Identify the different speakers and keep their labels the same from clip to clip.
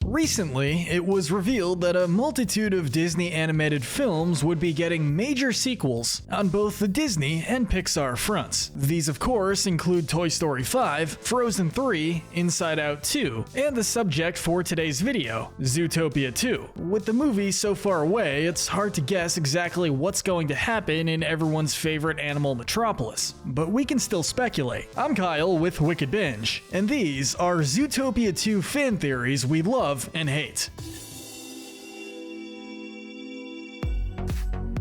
Speaker 1: Recently, it was revealed that a multitude of Disney animated films would be getting major sequels on both the Disney and Pixar fronts. These of course include Toy Story 5, Frozen 3, Inside Out 2, and the subject for today's video, Zootopia 2. With the movie so far away, it's hard to guess exactly what's going to happen in everyone's favorite animal metropolis, but we can still speculate. I'm Kyle with WickedBinge, and these are Zootopia 2 fan theories we love and hate.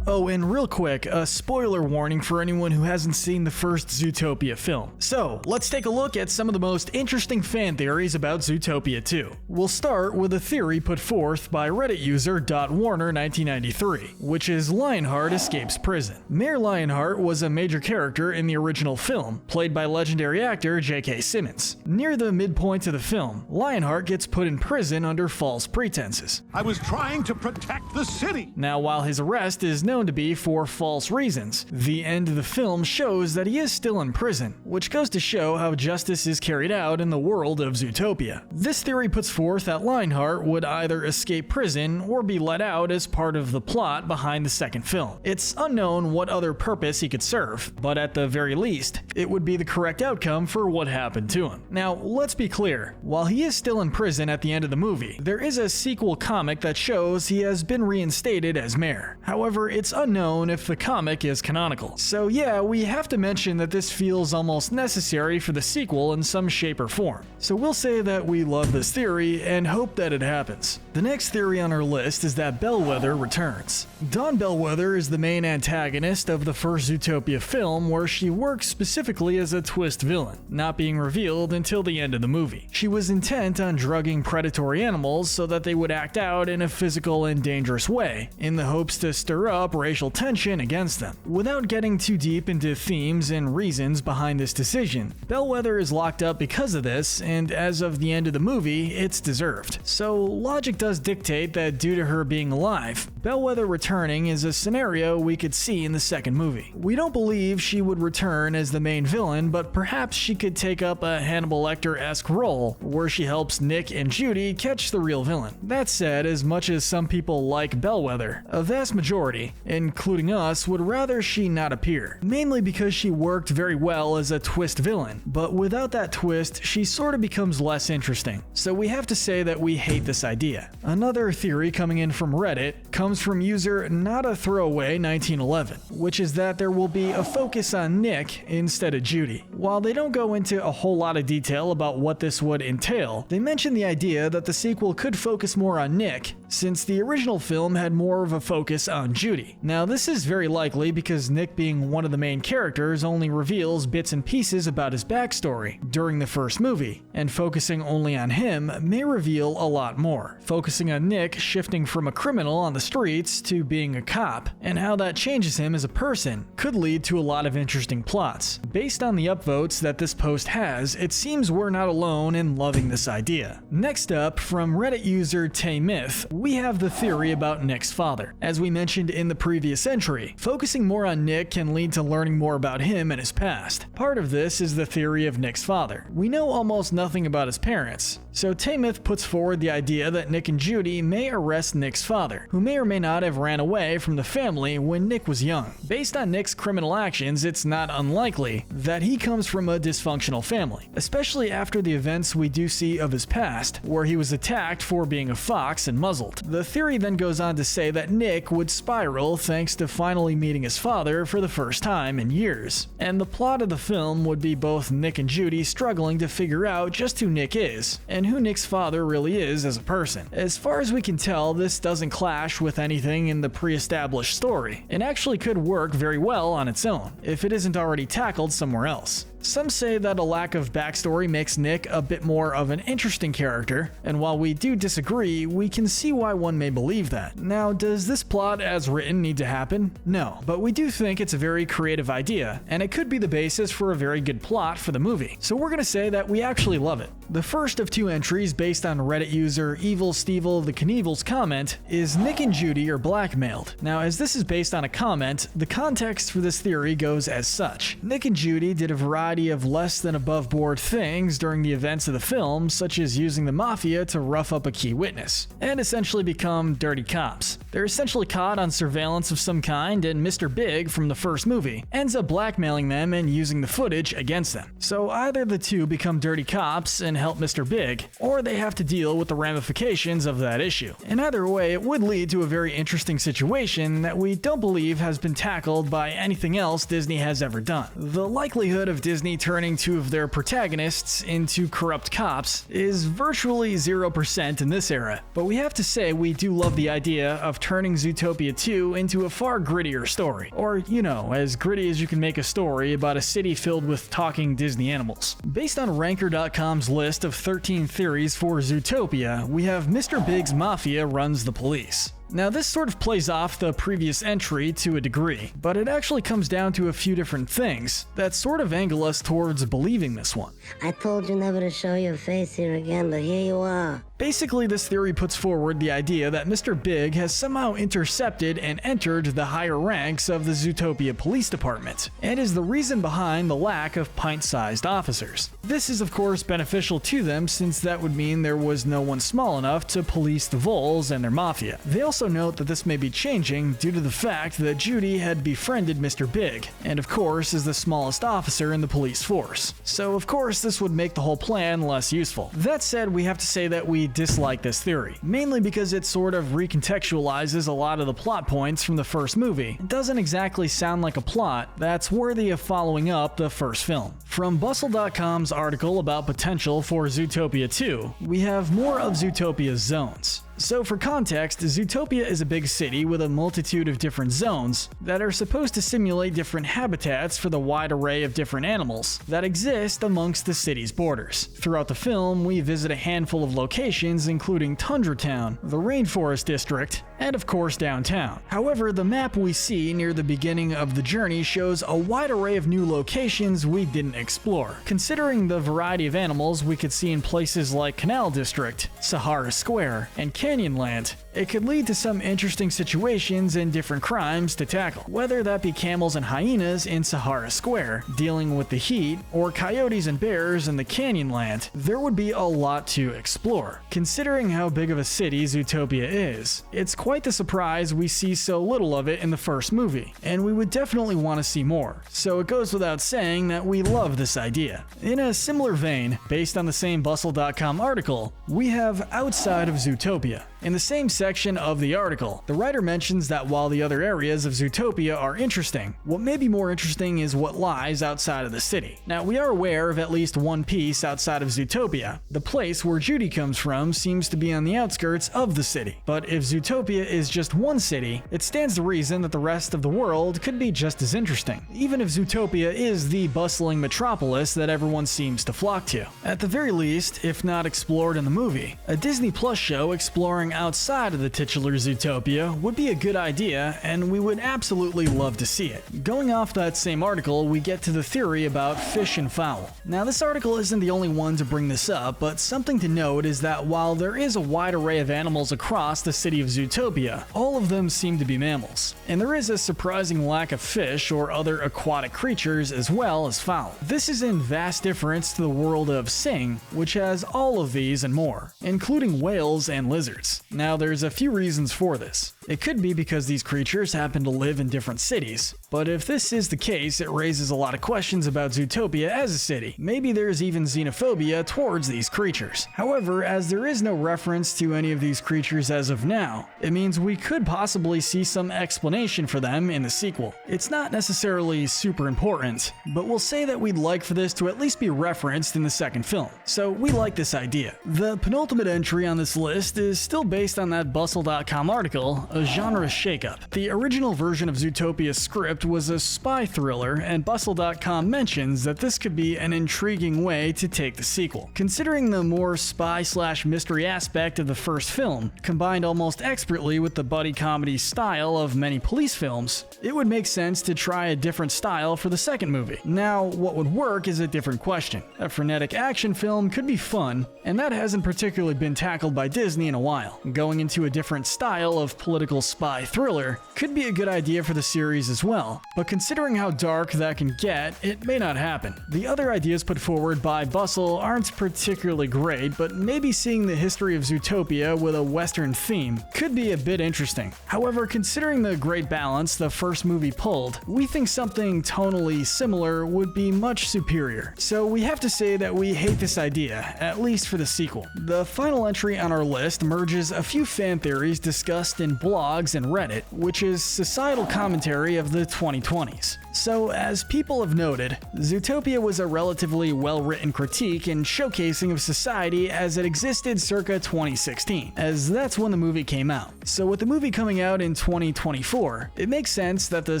Speaker 1: Oh, and real quick, a spoiler warning for anyone who hasn't seen the first Zootopia film. So, let's take a look at some of the most interesting fan theories about Zootopia 2. We'll start with a theory put forth by Reddit user .warner1993, which is Lionheart escapes prison. Mayor Lionheart was a major character in the original film, played by legendary actor J.K. Simmons. Near the midpoint of the film, Lionheart gets put in prison under false pretenses.
Speaker 2: I was trying to protect the city!
Speaker 1: Now, while his arrest is known to be for false reasons, the end of the film shows that he is still in prison, which goes to show how justice is carried out in the world of Zootopia. This theory puts forth that Lionheart would either escape prison or be let out as part of the plot behind the second film. It's unknown what other purpose he could serve, but at the very least, it would be the correct outcome for what happened to him. Now, let's be clear, while he is still in prison at the end of the movie, there is a sequel comic that shows he has been reinstated as mayor. However, it's unknown if the comic is canonical. So yeah, we have to mention that this feels almost necessary for the sequel in some shape or form. So we'll say that we love this theory and hope that it happens. The next theory on our list is that Bellwether returns. Dawn Bellwether is the main antagonist of the first Zootopia film, where she works specifically as a twist villain, not being revealed until the end of the movie. She was intent on drugging predatory animals so that they would act out in a physical and dangerous way, in the hopes to stir up racial tension against them. Without getting too deep into themes and reasons behind this decision, Bellwether is locked up because of this, and as of the end of the movie, it's deserved. So logic does dictate that due to her being alive, Bellwether returning is a scenario we could see in the second movie. We don't believe she would return as the main villain, but perhaps she could take up a Hannibal Lecter-esque role, where she helps Nick and Judy catch the real villain. That said, as much as some people like Bellwether, a vast majority, including us, would rather she not appear, mainly because she worked very well as a twist villain, but without that twist, she sort of becomes less interesting. So we have to say that we hate this idea. Another theory coming in from Reddit comes from user NotAThrowaway1911, which is that there will be a focus on Nick instead of Judy. While they don't go into a whole lot of detail about what this would entail, they mention the idea that the sequel could focus more on Nick, since the original film had more of a focus on Judy. Now, this is very likely because Nick, being one of the main characters, only reveals bits and pieces about his backstory during the first movie, and focusing only on him may reveal a lot more. Focusing on Nick shifting from a criminal on the streets to being a cop, and how that changes him as a person, could lead to a lot of interesting plots. Based on the upvotes that this post has, it seems we're not alone in loving this idea. Next up, from Reddit user Taymyth, we have the theory about Nick's father. As we mentioned in the previous entry, focusing more on Nick can lead to learning more about him and his past. Part of this is the theory of Nick's father. We know almost nothing about his parents, so Taymyth puts forward the idea that Nick and Judy may arrest Nick's father, who may or may not have ran away from the family when Nick was young. Based on Nick's criminal actions, it's not unlikely that he comes from a dysfunctional family, especially after the events we do see of his past, where he was attacked for being a fox and muzzled. The theory then goes on to say that Nick would spiral thanks to finally meeting his father for the first time in years, and the plot of the film would be both Nick and Judy struggling to figure out just who Nick is, and who Nick's father really is as a person. As far as we can tell, this doesn't clash with anything in the pre-established story, and actually could work very well on its own, if it isn't already tackled somewhere else. Some say that a lack of backstory makes Nick a bit more of an interesting character, and while we do disagree, we can see why one may believe that. Now, does this plot as written need to happen? No, but we do think it's a very creative idea, and it could be the basis for a very good plot for the movie, so we're gonna say that we actually love it. The first of two entries based on Reddit user Evil Stevel the Knievel's comment is Nick and Judy are blackmailed. Now, as this is based on a comment, the context for this theory goes as such. Nick and Judy did a variety of less than above board things during the events of the film, such as using the Mafia to rough up a key witness, and essentially become dirty cops. They're essentially caught on surveillance of some kind, and Mr. Big from the first movie ends up blackmailing them and using the footage against them. So either the two become dirty cops and help Mr. Big, or they have to deal with the ramifications of that issue. In either way, it would lead to a very interesting situation that we don't believe has been tackled by anything else Disney has ever done. The likelihood of Disney turning two of their protagonists into corrupt cops is virtually 0% in this era, but we have to say we do love the idea of turning Zootopia 2 into a far grittier story. Or, you know, as gritty as you can make a story about a city filled with talking Disney animals. Based on Ranker.com's list of 13 theories for Zootopia, we have Mr. Big's Mafia runs the police. Now, this sort of plays off the previous entry to a degree, but it actually comes down to a few different things that sort of angle us towards believing this one.
Speaker 3: I told you never to show your face here again, but here you are.
Speaker 1: Basically, this theory puts forward the idea that Mr. Big has somehow intercepted and entered the higher ranks of the Zootopia Police Department, and is the reason behind the lack of pint-sized officers. This is of course beneficial to them, since that would mean there was no one small enough to police the Voles and their Mafia. They also note that this may be changing due to the fact that Judy had befriended Mr. Big, and of course is the smallest officer in the police force. So of course this would make the whole plan less useful. That said, we have to say that we dislike this theory, mainly because it sort of recontextualizes a lot of the plot points from the first movie. It doesn't exactly sound like a plot that's worthy of following up the first film. From Bustle.com's article about potential for Zootopia 2, we have more of Zootopia's zones. So for context, Zootopia is a big city with a multitude of different zones that are supposed to simulate different habitats for the wide array of different animals that exist amongst the city's borders. Throughout the film, we visit a handful of locations including Tundra Town, the Rainforest District, and of course downtown. However, the map we see near the beginning of the journey shows a wide array of new locations we didn't explore. Considering the variety of animals we could see in places like Canal District, Sahara Square, and Canyonland, it could lead to some interesting situations and different crimes to tackle. Whether that be camels and hyenas in Sahara Square, dealing with the heat, or coyotes and bears in the Canyonland, there would be a lot to explore. Considering how big of a city Zootopia is, it's quite the surprise we see so little of it in the first movie, and we would definitely want to see more, so it goes without saying that we love this idea. In a similar vein, based on the same Bustle.com article, we have Outside of Zootopia. In the same section of the article, the writer mentions that while the other areas of Zootopia are interesting, what may be more interesting is what lies outside of the city. Now, we are aware of at least one piece outside of Zootopia. The place where Judy comes from seems to be on the outskirts of the city. But if Zootopia is just one city, it stands to reason that the rest of the world could be just as interesting, even if Zootopia is the bustling metropolis that everyone seems to flock to. At the very least, if not explored in the movie, a Disney Plus show exploring outside of the titular Zootopia would be a good idea, and we would absolutely love to see it. Going off that same article, we get to the theory about fish and fowl. Now, this article isn't the only one to bring this up, but something to note is that while there is a wide array of animals across the city of Zootopia, all of them seem to be mammals. And there is a surprising lack of fish or other aquatic creatures as well as fowl. This is in vast difference to the world of Sing, which has all of these and more, including whales and lizards. Now, there's a few reasons for this. It could be because these creatures happen to live in different cities, but if this is the case, it raises a lot of questions about Zootopia as a city. Maybe there's even xenophobia towards these creatures. However, as there is no reference to any of these creatures as of now, it means we could possibly see some explanation for them in the sequel. It's not necessarily super important, but we'll say that we'd like for this to at least be referenced in the second film, so we like this idea. The penultimate entry on this list is still based on that Bustle.com article, a genre shakeup. The original version of Zootopia's script was a spy thriller, and Bustle.com mentions that this could be an intriguing way to take the sequel. Considering the more spy/mystery aspect of the first film, combined almost expertly with the buddy comedy style of many police films, it would make sense to try a different style for the second movie. Now, what would work is a different question. A frenetic action film could be fun, and that hasn't particularly been tackled by Disney in a while. Going into a different style of political spy thriller could be a good idea for the series as well, but considering how dark that can get, it may not happen. The other ideas put forward by Bustle aren't particularly great, but maybe seeing the history of Zootopia with a Western theme could be a bit interesting. However, considering the great balance the first movie pulled, we think something tonally similar would be much superior. So we have to say that we hate this idea, at least for the sequel. The final entry on our list merges a few fan theories discussed in blogs and Reddit, which is societal commentary of the 2020s. So, as people have noted, Zootopia was a relatively well-written critique and showcasing of society as it existed circa 2016, as that's when the movie came out. So with the movie coming out in 2024, it makes sense that the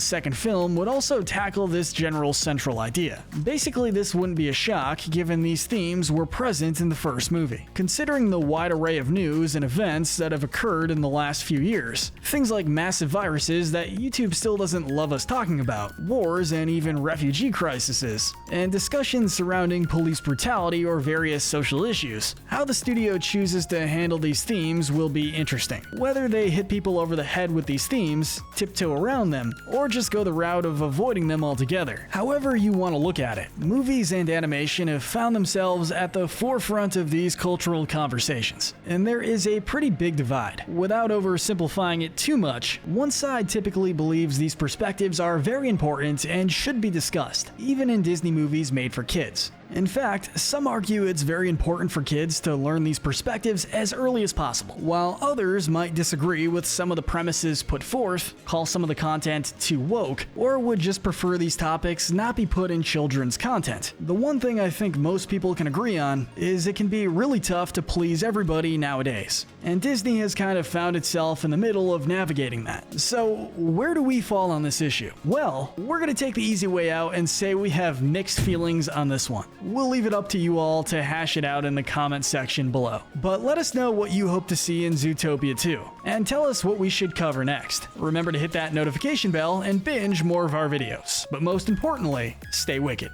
Speaker 1: second film would also tackle this general central idea. Basically, this wouldn't be a shock given these themes were present in the first movie. Considering the wide array of news and events that have occurred in the last few years, things like massive viruses that YouTube still doesn't love us talking about, wars and even refugee crises, and discussions surrounding police brutality or various social issues, how the studio chooses to handle these themes will be interesting. Whether they hit people over the head with these themes, tiptoe around them, or just go the route of avoiding them altogether. However you want to look at it, movies and animation have found themselves at the forefront of these cultural conversations, and there is a pretty big divide. Without oversimplifying it too much, one side typically believes these perspectives are very important and should be discussed, even in Disney movies made for kids. In fact, some argue it's very important for kids to learn these perspectives as early as possible, while others might disagree with some of the premises put forth, call some of the content too woke, or would just prefer these topics not be put in children's content. The one thing I think most people can agree on is it can be really tough to please everybody nowadays, and Disney has kind of found itself in the middle of navigating that. So where do we fall on this issue? Well, we're going to take the easy way out and say we have mixed feelings on this one. We'll leave it up to you all to hash it out in the comment section below. But let us know what you hope to see in Zootopia 2, and tell us what we should cover next. Remember to hit that notification bell and binge more of our videos. But most importantly, stay wicked.